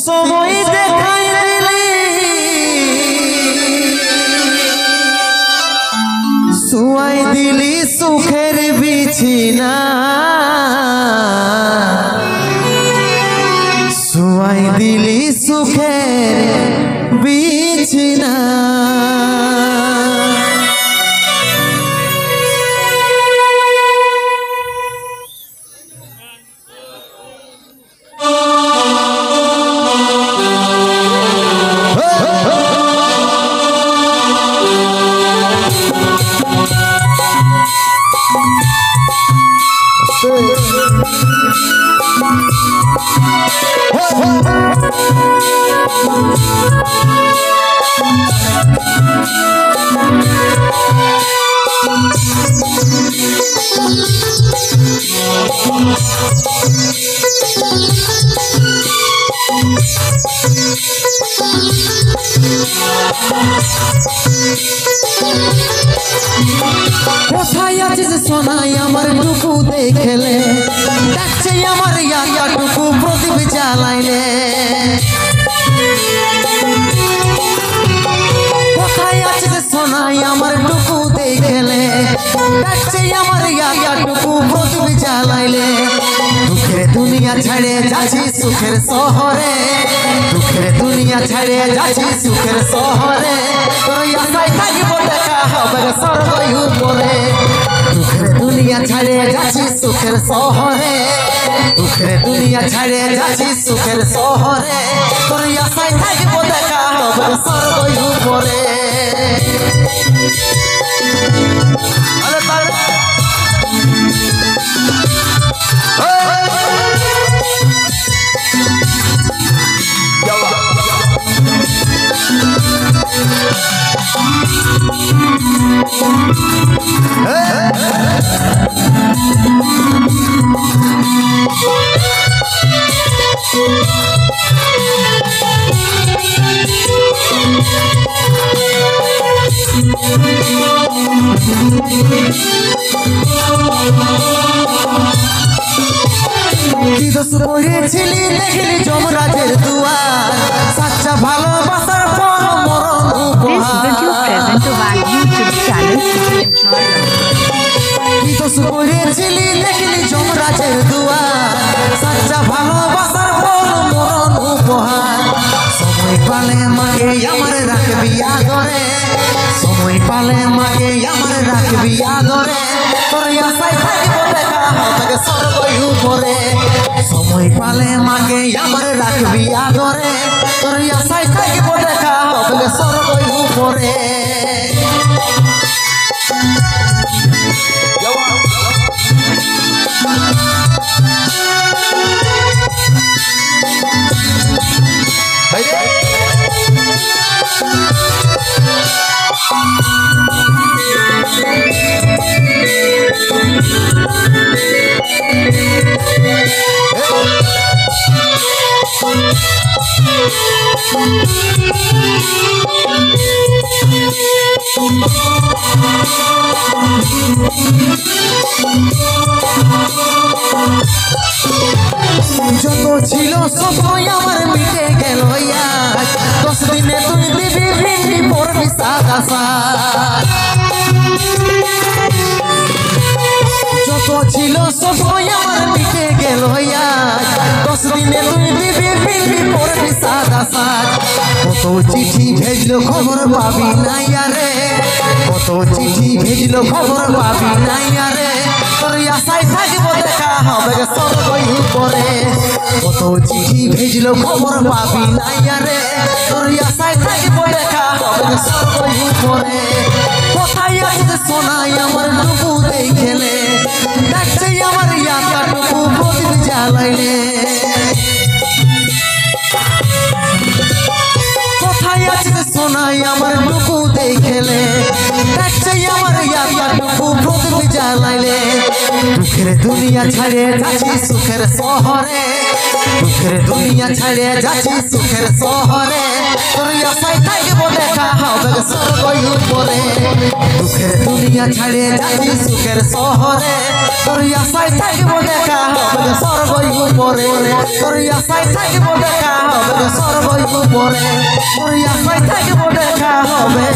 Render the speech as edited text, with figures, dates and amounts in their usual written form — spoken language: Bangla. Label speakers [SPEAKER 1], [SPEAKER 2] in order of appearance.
[SPEAKER 1] সময় দেখাই দিলি শুয়াই দিলি সুখের বিছানা শুয়াই দিলি সুখের বিছানা কোথায় আছিস সোনাই আমার টুকু দেখলে ডাকছে আমার ইয়াটা টুকু প্রদীপ জ্বালাইলে কোথায় আছিস সোনাই আমার টুকু দেখলে ডাকছে আমার ইয়াটা টুকু প্রদীপ জ্বালাইলে দুঃখের দুনিয়া ছেড়ে যাচ্ছি সুখের শহরে দুঃখের দুনিয়া ছেড়ে যাচ্ছি সুখের শহরে তোর আশায় থাকিব দেখা হবে স্বর্গ উপরে দুঃখের দুনিয়া ছেড়ে যাচ্ছি সুখের শহরে দুঃখের দুনিয়া ছেড়ে যাচ্ছি সুখের শহরে তোর আশায় থাকিব দেখা হবে স্বর্গ উপরে কি দোষ করেছিলি দেখলি যমরাজের দুয়ার সাচ্চা ভালোবাসার পর মরণ কি দোষ করেছিলি দেখলি যমরাজের দুয়ার সাচ্চা ভালোবাসার পর মরণ উপহার সময় পালে মাকে আমার রাখবি আদরে সময় পালে মাকে আমার রাখবি আদরে তোর আশায় থাকিব দেখা হবে স্বর্গ উপরে সময় পালে মাকে আমার রাখবি আদরে তোর আশায় থাকিব দেখা হবে স্বর্গ উপরে যত ছিল সময় আমার মিটে গেল 10 দিনে তুই দিবি ভিন্ডি পড়বি সাদা যত ছিল সময় আমার মিটে গেল 10 দিনে তুই দিবি ভিন্ডি পড়বি সাদা কত চিঠি ভেজলো খবর পাবি নাই আরে কত চিঠি ভেজলো খবর পাবি নাই আরে তোর আশায় থাকিব দেখা হবে স্বর্গ উপরে কত চিঠি ভেজলো খবর পাবি নাই আরে তোর আশায় থাকিব দেখা হবে স্বর্গ উপরে কোথায় আছিস সোনাই আমার টুকু দেখলে ডাকছে আমার ইয়াটা টুকু প্রদীপ জ্বালাইলে কোথায় আছিস সোনাই আমার টুকু দেখলে ডাকছে আমার ইয়াটা টুকু প্রদীপ জ্বালাইলে দুঃখের দুনিয়া ছেড়ে যাচ্ছি সুখের শহরে দুঃখের দুনিয়া ছেড়ে যাচ্ছি সুখের শহরে তোর আশায় থাকিব দেখা হবে স্বর্গ উপরে দুঃখের দুনিয়া ছেড়ে যাচ্ছি সুখের শহরে তোর আশায় থাকিব দেখা হবে স্বর্গ উপরে তোর আশায় থাকিব দেখা হবে পরে ওর আশায় থাকবো দেখা হবে